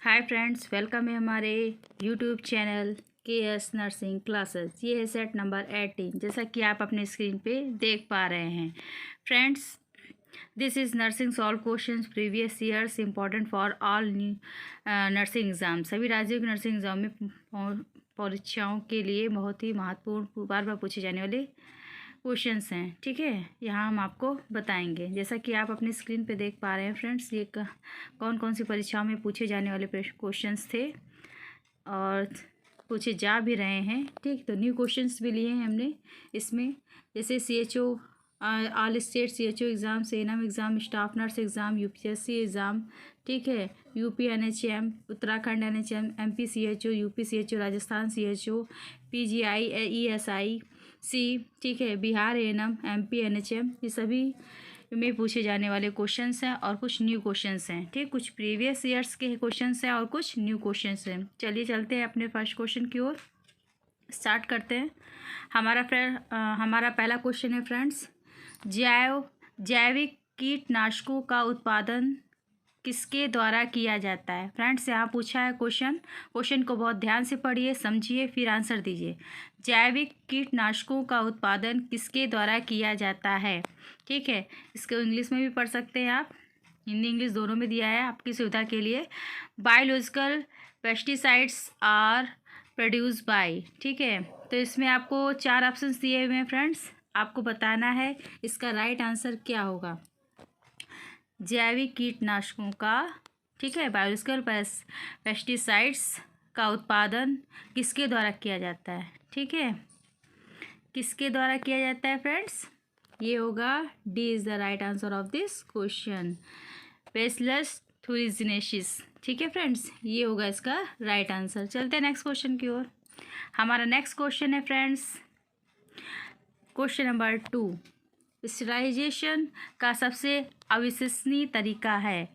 Hi friends, welcome है हमारे YouTube channel KS nursing classes. ये है सेट नंबर 18, जैसा कि आप अपने स्क्रीन पे देख पा रहे हैं। Friends, this is nursing solve questions previous years important for all nursing exam. सभी राज्यों के नर्सिंग एग्ज़ाम में परीक्षाओं के लिए बहुत ही महत्वपूर्ण बार बार पूछे जाने वाले क्वेश्चंस हैं। ठीक है, यहाँ हम आपको बताएंगे। जैसा कि आप अपनी स्क्रीन पे देख पा रहे हैं फ्रेंड्स, ये कौन कौन सी परीक्षाओं में पूछे जाने वाले क्वेश्चंस थे और पूछे जा भी रहे हैं। ठीक, तो न्यू क्वेश्चंस भी लिए हैं हमने इसमें, जैसे CHO all state CHO exam, सेनम exam, staff nurse exam, UPSC exam, ठीक है, UP NHM, Uttarakhand NHM, MP CHO, UP CHO, Rajasthan CHO, PGI ESI सी, ठीक है, बिहार ANM, MP NHM, ये सभी में पूछे जाने वाले क्वेश्चंस हैं और कुछ न्यू क्वेश्चंस हैं। ठीक, कुछ प्रीवियस ईयर्स के क्वेश्चंस हैं और कुछ न्यू क्वेश्चंस हैं। चलिए चलते हैं अपने फर्स्ट क्वेश्चन की ओर, स्टार्ट करते हैं। हमारा पहला क्वेश्चन है फ्रेंड्स, जैविक कीटनाशकों का उत्पादन किसके द्वारा किया जाता है। फ्रेंड्स, यहाँ पूछा है क्वेश्चन को बहुत ध्यान से पढ़िए, समझिए, फिर आंसर दीजिए। जैविक कीटनाशकों का उत्पादन किसके द्वारा किया जाता है। ठीक है, इसको इंग्लिश में भी पढ़ सकते हैं आप, हिंदी इंग्लिश दोनों में दिया है आपकी सुविधा के लिए। Biological pesticides are produce by. ठीक है, तो इसमें आपको 4 ऑप्शंस दिए हुए हैं फ्रेंड्स, आपको बताना है इसका राइट आंसर क्या होगा। जैविक कीटनाशकों का, ठीक है, बायोलॉजिकल पेस्टिसाइड्स का उत्पादन किसके द्वारा किया जाता है। ठीक है, किसके द्वारा किया जाता है फ्रेंड्स, ये होगा D is the right answer of this question, bacillus thuringiensis. ठीक है फ्रेंड्स, ये होगा इसका राइट आंसर। चलते हैं नेक्स्ट क्वेश्चन की ओर। हमारा नेक्स्ट क्वेश्चन है फ्रेंड्स, क्वेश्चन नंबर 2, स्टरलाइजेशन का सबसे अविश्वसनीय तरीका है।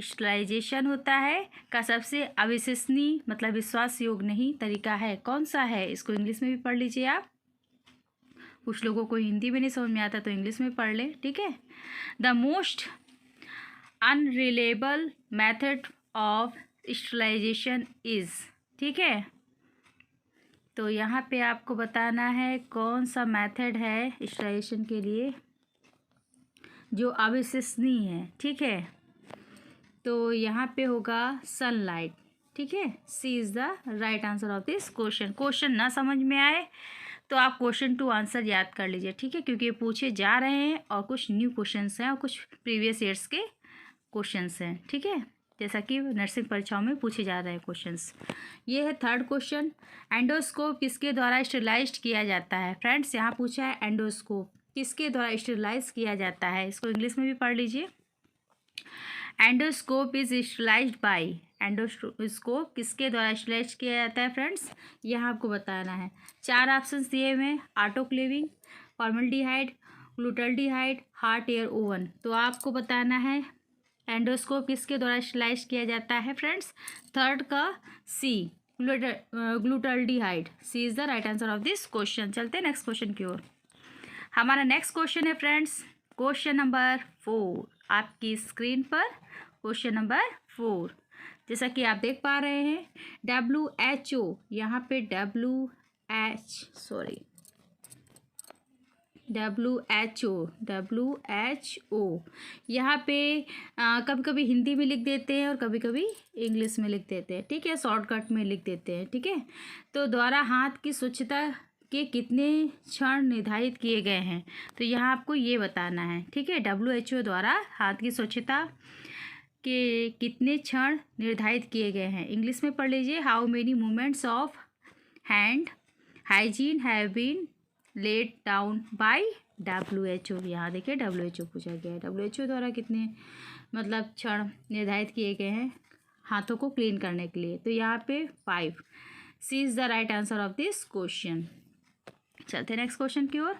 स्टरलाइजेशन होता है का सबसे अविश्वसनीय मतलब विश्वास योग्य नहीं तरीका है, कौन सा है। इसको इंग्लिश में भी पढ़ लीजिए आप, कुछ लोगों को हिंदी में नहीं समझ में आता तो इंग्लिश में पढ़ लें। ठीक है, the most unreliable method of sterilization is. ठीक है, तो यहाँ पे आपको बताना है कौन सा मेथड है स्टरलाइजेशन के लिए जो अविश्वसनीय है। ठीक है, तो यहाँ पे होगा सनलाइट। ठीक है, C is the right answer of this question. Question ना समझ में आए तो आप क्वेश्चन 2 आंसर याद कर लीजिए। ठीक है, क्योंकि ये पूछे जा रहे हैं और कुछ न्यू क्वेश्चंस हैं और कुछ प्रीवियस ईयर्स के क्वेश्चंस हैं। ठीक है, जैसा कि नर्सिंग परीक्षाओं में पूछे जा रहे हैं क्वेश्चंस। ये है थर्ड क्वेश्चन, एंडोस्कोप किसके द्वारा स्टेरिलाइज्ड किया जाता है। फ्रेंड्स, यहाँ पूछा है एंडोस्कोप किसके द्वारा स्टेरिलाइज किया जाता है, इसको इंग्लिश में भी पढ़ लीजिए। Endoscope is sterilized by. Endoscope किसके द्वारा स्टेरिलाइज किया जाता है फ्रेंड्स, यहाँ आपको बताना है। 4 ऑप्शंस दिए हुए हैं, autoclaving, formaldehyde, ग्लूटाल्डिहाइड, hot air oven. तो आपको बताना है एंडोस्कोप किसके द्वारा स्टेरिलाइज किया जाता है फ्रेंड्स। थर्ड का C, glutaraldehyde. C is the right answer of this question. चलते हैं नेक्स्ट क्वेश्चन की ओर। हमारा नेक्स्ट क्वेश्चन है फ्रेंड्स, क्वेश्चन नंबर 4 आपकी स्क्रीन पर। क्वेश्चन नंबर 4, जैसा कि आप देख पा रहे हैं, WHO, यहाँ पे WHO यहाँ पे कभी कभी हिंदी में लिख देते हैं और कभी कभी इंग्लिश में लिख देते हैं। ठीक है, शॉर्टकट में लिख देते हैं। ठीक है, तो द्वारा हाथ की स्वच्छता के कितने क्षण निर्धारित किए गए हैं, तो यहाँ आपको ये बताना है। ठीक है, WHO द्वारा हाथ की स्वच्छता के कितने क्षण निर्धारित किए गए हैं, इंग्लिश में पढ़ लीजिए। How many movements of hand hygiene have been laid down by WHO। यहाँ देखिए WHO पूछा गया है, WHO द्वारा कितने मतलब क्षण निर्धारित किए गए हैं हाथों को क्लीन करने के लिए, तो यहाँ पे 5। C is the right answer of this question. चलते हैं नेक्स्ट क्वेश्चन की ओर।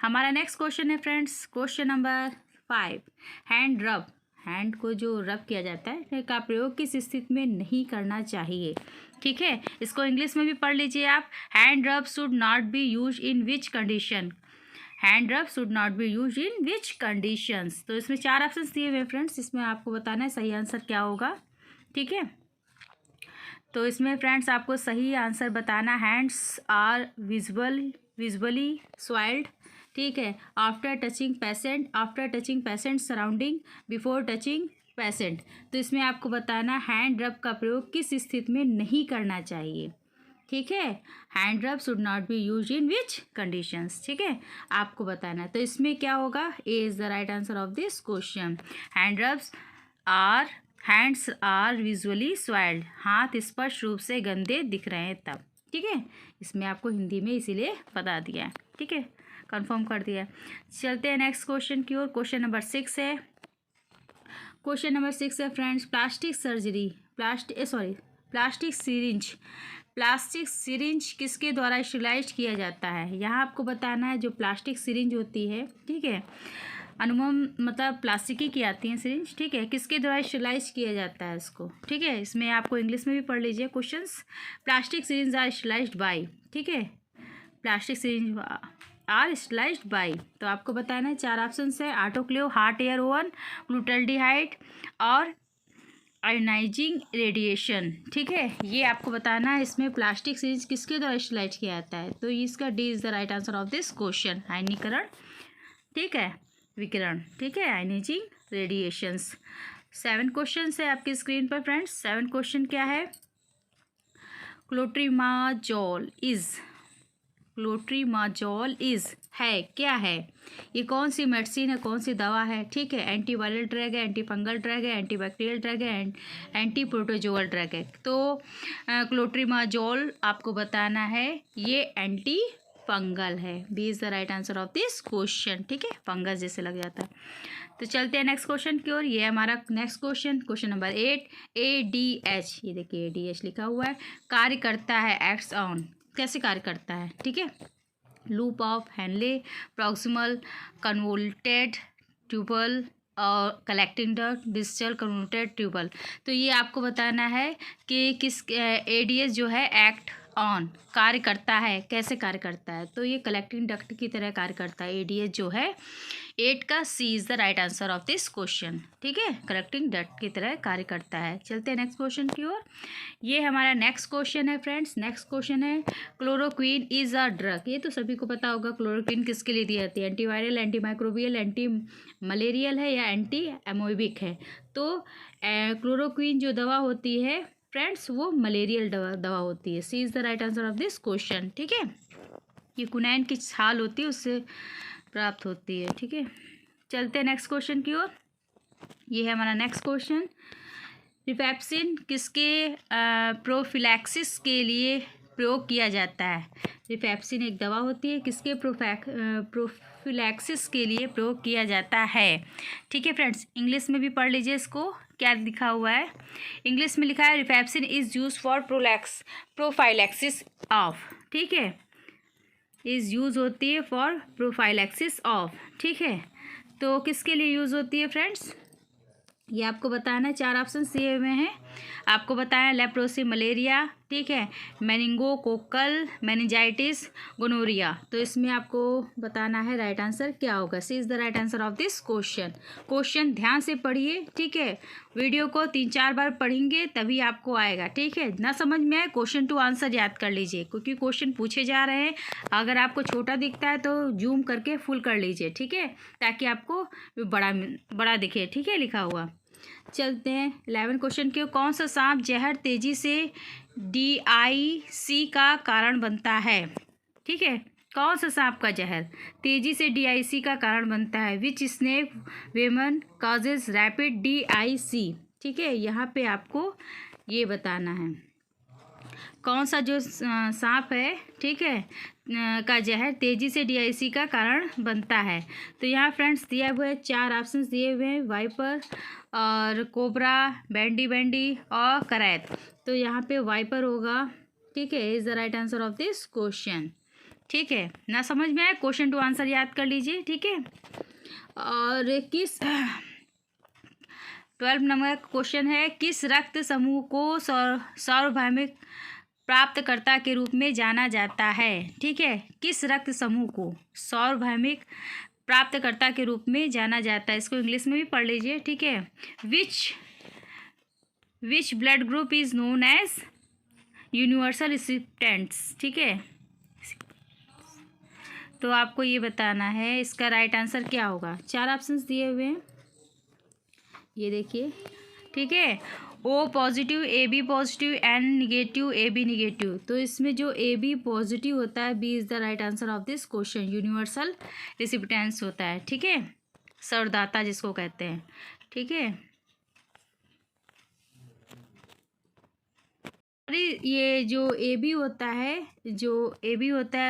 हमारा नेक्स्ट क्वेश्चन है friends, question number 5, hand rub, hand को जो रब किया जाता है का प्रयोग किस स्थिति में नहीं करना चाहिए। ठीक है, इसको इंग्लिश में भी पढ़ लीजिए आप। Hand rub should not be use in which condition. Hand rub should not be use in which conditions. तो इसमें 4 ऑप्शंस दिए हुए फ्रेंड्स, इसमें आपको बताना है सही आंसर क्या होगा। ठीक है, तो इसमें फ्रेंड्स आपको सही आंसर बताना, हैंड्स आर विजुअली स्वाइल्ड, ठीक है, after touching patient surrounding, before touching patient. तो इसमें आपको बताना हैंड रब का प्रयोग किस स्थिति में नहीं करना चाहिए, ठीक है। Hand rub should not be use in which conditions, ठीक है, आपको बताना है। तो इसमें क्या होगा, A is the right answer of this question. Hands are visually soiled, हाथ स्पष्ट रूप से गंदे दिख रहे हैं तब, ठीक है। इसमें आपको हिंदी में इसीलिए बता दिया है, ठीक है, कंफर्म कर दिया है। चलते हैं नेक्स्ट क्वेश्चन की ओर। क्वेश्चन नंबर 6 है। क्वेश्चन नंबर 6 है फ्रेंड्स, प्लास्टिक सिरिंज किसके द्वारा स्टरलाइज किया जाता है। यहाँ आपको बताना है जो प्लास्टिक सिरिंज होती है, ठीक है, अनुमम मतलब प्लास्टिक की आती हैं सिरिंज, ठीक है, किसके द्वारा स्टरलाइज किया जाता है इसको, ठीक है। इसमें आपको इंग्लिश में भी पढ़ लीजिए questions. Plastic syringe are sterilized by, ठीक है, plastic syringe are sterilized by. तो आपको बताना है 4 ऑप्शन है, autoclave, hot air oven, glutaraldehyde और आयोनाइजिंग रेडिएशन, ठीक है। ये आपको बताना है इसमें प्लास्टिक सिरिंज किसके द्वारा स्टरलाइज किया जाता है। तो इसका D is the right answer of this question, आयनीकरण, ठीक है, विकिरण, ठीक है, आयनाइजिंग रेडिएशंस। 7 क्वेश्चन है आपकी स्क्रीन पर फ्रेंड्स। 7 क्वेश्चन क्या है, क्लोट्रीमाजोल इज़ है, क्या है, ये कौन सी मेडिसिन है, कौन सी दवा है, ठीक है, एंटीवायरल ड्रग है, एंटी फंगल ड्रग है, एंटीबैक्टीरियल ड्रग है, एंटी प्रोटोजोअल ड्रग है। तो क्लोट्रीमाजोल आपको बताना है ये एंटी फंगल है, B is the right answer of this question, ठीक है, फंगस जैसे लग जाता है। तो चलते हैं नेक्स्ट क्वेश्चन की ओर। ये हमारा नेक्स्ट क्वेश्चन नंबर 8, ADH, ये देखिए ADH लिखा हुआ है, कार्य करता है, एक्ट्स ऑन, कैसे कार्य करता है, ठीक है, loop of Henle, proximal convoluted tubule और collecting duct, distal convoluted tubule. तो ये आपको बताना है कि किस ADH जो है एक्ट ऑन, कार्य करता है, कैसे कार्य करता है। तो ये कलेक्टिंग डक्ट की तरह कार्य करता है ADH जो है। 8 का C is the right answer of this question, ठीक है, कलेक्टिंग डक्ट की तरह कार्य करता है। चलते हैं नेक्स्ट क्वेश्चन की ओर। ये हमारा नेक्स्ट क्वेश्चन है फ्रेंड्स। नेक्स्ट क्वेश्चन है, क्लोरोक्वीन इज़ अ ड्रग। ये तो सभी को पता होगा, क्लोरोक्वीन किसके लिए दी जाती है, एंटीवायरल, एंटीमाइक्रोबियल, एंटी मलेरियल है या एंटी एमोइबिक है। तो क्लोरोक्वीन जो दवा होती है फ्रेंड्स वो मलेरियल दवा होती है, C is the right answer of this question, ठीक है। ये कुनैन की छाल होती है उससे प्राप्त होती है, ठीक है। चलते हैं नेक्स्ट क्वेश्चन की ओर। ये है हमारा नेक्स्ट क्वेश्चन, रिफेप्सिन किसके प्रोफिलैक्सिस के लिए प्रयोग किया जाता है। रिफेप्सिन एक दवा होती है, किसके प्रोफिलैक्सिस के लिए प्रयोग किया जाता है, ठीक है फ्रेंड्स। इंग्लिश में भी पढ़ लीजिए इसको, क्या लिखा हुआ है, इंग्लिश में लिखा है rifampicin is use for prophylaxis of, ठीक है, इज़ यूज़ होती है फॉर प्रोफाइलैक्सिस ऑफ, ठीक है। तो किसके लिए यूज़ होती है फ्रेंड्स, ये आपको बताना है। 4 ऑप्शन दिए हुए हैं, आपको बताया लेप्रोसी मलेरिया, ठीक है, मेनिंगोकोकल मेनिंजाइटिस, गोनोरिया। तो इसमें आपको बताना है राइट आंसर क्या होगा, C is the right answer of this question. Question ध्यान से पढ़िए, ठीक है, वीडियो को 3-4 बार पढ़ेंगे तभी आपको आएगा, ठीक है। ना समझ में आए क्वेश्चन टू आंसर याद कर लीजिए, क्योंकि क्वेश्चन पूछे जा रहे हैं। अगर आपको छोटा दिखता है तो जूम करके फुल कर लीजिए, ठीक है, ताकि आपको बड़ा दिखे, ठीक है, लिखा हुआ। चलते हैं 11 क्वेश्चन के, कौन सा सांप जहर तेजी से DIC का कारण बनता है, ठीक है, कौन सा सांप का जहर तेजी से DIC का कारण बनता है, विच स्नेक वेमन कॉजेज रैपिड DIC, ठीक है, यहाँ पे आपको ये बताना है कौन सा जो सांप है, ठीक है, का जहर तेजी से DIC का कारण बनता है। तो यहाँ फ्रेंड्स दिया हुआ है 4 ऑप्शन दिए हुए हैं, वाइपर और कोबरा, बैंडी और करैत। तो यहाँ पे वाइपर होगा, ठीक है, is the right answer of this question, ठीक है। ना समझ में आए क्वेश्चन टू आंसर याद कर लीजिए, ठीक है। और किस 12 नंबर क्वेश्चन है, किस रक्त समूह को सार्वभौमिक प्राप्तकर्ता के रूप में जाना जाता है, ठीक है, किस रक्त समूह को सार्वभौमिक प्राप्तकर्ता के रूप में जाना जाता है। इसको इंग्लिश में भी पढ़ लीजिए, ठीक है। Which blood group is known as universal recipients, ठीक है। तो आपको ये बताना है इसका राइट आंसर क्या होगा। 4 ऑप्शंस दिए हुए हैं, ये देखिए, ठीक है। O positive, A B positive, N negative, A B negative. तो इसमें जो ए बी पॉजिटिव होता है, B is the right answer of this question, universal recipients होता है, ठीक है, सरदाता जिसको कहते हैं, ठीक है। अरे ये जो ए बी होता है,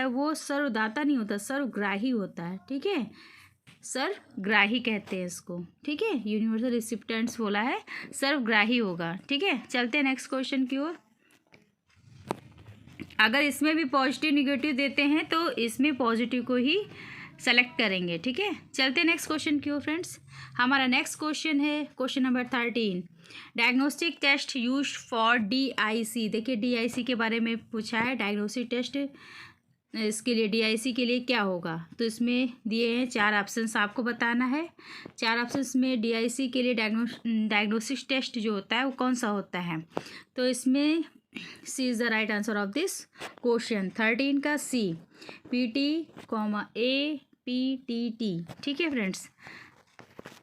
वो सर्वदाता नहीं होता, सर्वग्राही होता है, ठीक है, सर्वग्राही कहते हैं इसको, ठीक है। यूनिवर्सल रिसिप्टेंट्स बोला है, सर्वग्राही होगा, ठीक है। चलते हैं नेक्स्ट क्वेश्चन की ओर। अगर इसमें भी पॉजिटिव निगेटिव देते हैं तो इसमें पॉजिटिव को ही सेलेक्ट करेंगे, ठीक है। चलते हैं नेक्स्ट क्वेश्चन की ओर फ्रेंड्स। हमारा नेक्स्ट क्वेश्चन है question number 13, diagnostic test use for DIC। देखिए DIC के बारे में पूछा है, डायग्नोस्टिक टेस्ट इसके लिए DIC के लिए क्या होगा। तो इसमें दिए हैं 4 ऑप्शंस, आपको बताना है। 4 ऑप्शंस में DIC के लिए डायग्नोस्टिक टेस्ट जो होता है वो कौन सा होता है। तो इसमें C is the right answer of this question, 13 का C, PT, APTT, ठीक है फ्रेंड्स।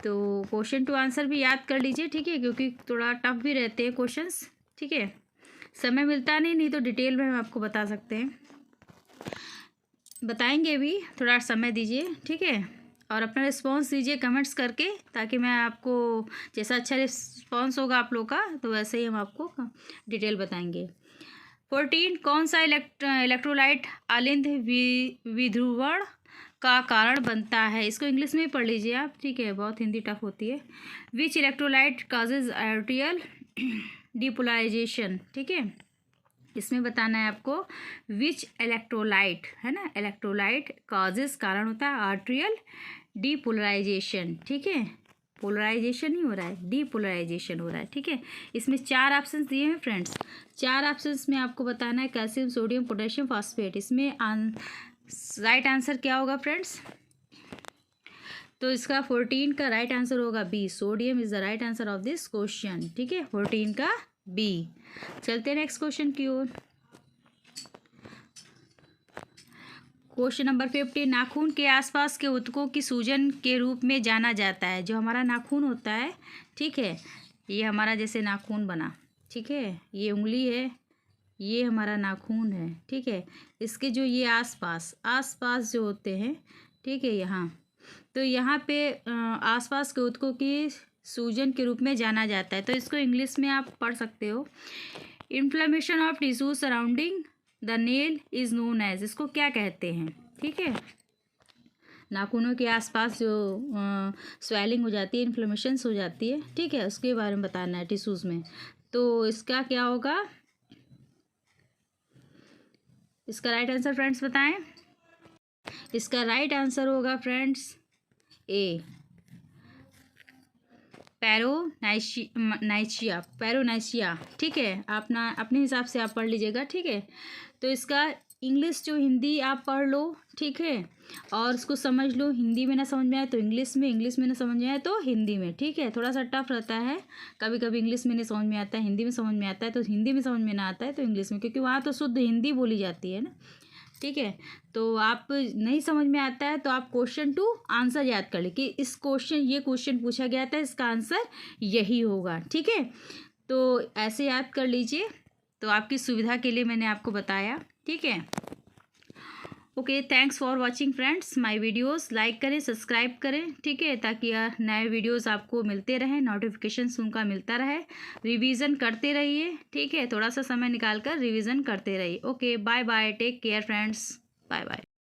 तो क्वेश्चन टू आंसर भी याद कर लीजिए, ठीक है, क्योंकि थोड़ा टफ भी रहते हैं क्वेश्चंस, ठीक है। समय मिलता नहीं तो डिटेल में हम आपको बता सकते हैं, बताएंगे भी, थोड़ा समय दीजिए, ठीक है। और अपना रिस्पांस दीजिए कमेंट्स करके, ताकि मैं आपको जैसा अच्छा रिस्पांस होगा आप लोग का तो वैसे ही हम आपको डिटेल बताएंगे। 14, कौन सा इलेक्ट्रोलाइट अलिंद विध्रुवण का कारण बनता है। इसको इंग्लिश में ही पढ़ लीजिए आप, ठीक है, बहुत हिंदी टफ होती है। विच इलेक्ट्रोलाइट काजेज आर्टियल डिपोलराइजेशन, ठीक है। इसमें बताना है आपको विच इलेक्ट्रोलाइट, है ना, इलेक्ट्रोलाइट काजेस कारण होता है आर्ट्रियल डीपोलराइजेशन, ठीक है। पोलराइजेशन नहीं हो रहा है, डीपोलराइजेशन हो रहा है, ठीक है। इसमें 4 ऑप्शंस दिए हैं फ्रेंड्स। 4 ऑप्शंस में आपको बताना है कैल्शियम, सोडियम, पोटेशियम, फॉस्फेट। इसमें राइट आंसर क्या होगा फ्रेंड्स। तो इसका 14 का राइट आंसर होगा B, sodium is the right answer of this question, ठीक है, 14 का B। चलते हैं नेक्स्ट क्वेश्चन की ओर। क्वेश्चन नंबर 50, नाखून के आसपास के ऊतकों की सूजन के रूप में जाना जाता है। जो हमारा नाखून होता है, ठीक है, ये हमारा जैसे नाखून बना, ठीक है, ये उंगली है, ये हमारा नाखून है, ठीक है। इसके जो ये आसपास जो होते हैं, ठीक है, यहाँ, तो यहाँ पे आसपास के ऊतकों की सूजन के रूप में जाना जाता है। तो इसको इंग्लिश में आप पढ़ सकते हो, inflammation of tissue surrounding the nail is known as. इसको क्या कहते हैं, ठीक है, नाखूनों के आसपास जो स्वेलिंग हो जाती है, इन्फ्लेमेशंस हो जाती है, ठीक है, उसके बारे में बताना है टिश्यूज़ में। तो इसका क्या होगा, इसका राइट आंसर फ्रेंड्स बताएं। इसका राइट आंसर होगा फ्रेंड्स A, पैरोनाइशिया, ठीक है। अपना अपने हिसाब से आप पढ़ लीजिएगा, ठीक है। तो इसका इंग्लिश जो हिंदी आप पढ़ लो, ठीक है, और उसको समझ लो। हिंदी में ना समझ में आए तो इंग्लिश में ना समझ में आए तो हिंदी में, ठीक है। थोड़ा सा टफ रहता है, कभी कभी इंग्लिश में नहीं समझ में आता है, हिंदी में समझ में आता है, तो हिंदी में समझ में ना आता है तो इंग्लिश में, क्योंकि वहाँ तो शुद्ध हिंदी बोली जाती है ना, ठीक है। तो आप नहीं समझ में आता है तो आप क्वेश्चन टू आंसर याद कर ले कि ये क्वेश्चन पूछा गया था, इसका आंसर यही होगा, ठीक है। तो ऐसे याद कर लीजिए, तो आपकी सुविधा के लिए मैंने आपको बताया, ठीक है। Okay, thanks for watching friends my videos. Like करें, सब्सक्राइब करें, ठीक है, ताकि नए वीडियोस आपको मिलते रहें, नोटिफिकेशंस उनका मिलता रहे। रिवीजन करते रहिए, ठीक है, थोड़ा सा समय निकाल कर रिवीजन करते रहिए। Okay, bye bye, take care friends, bye bye.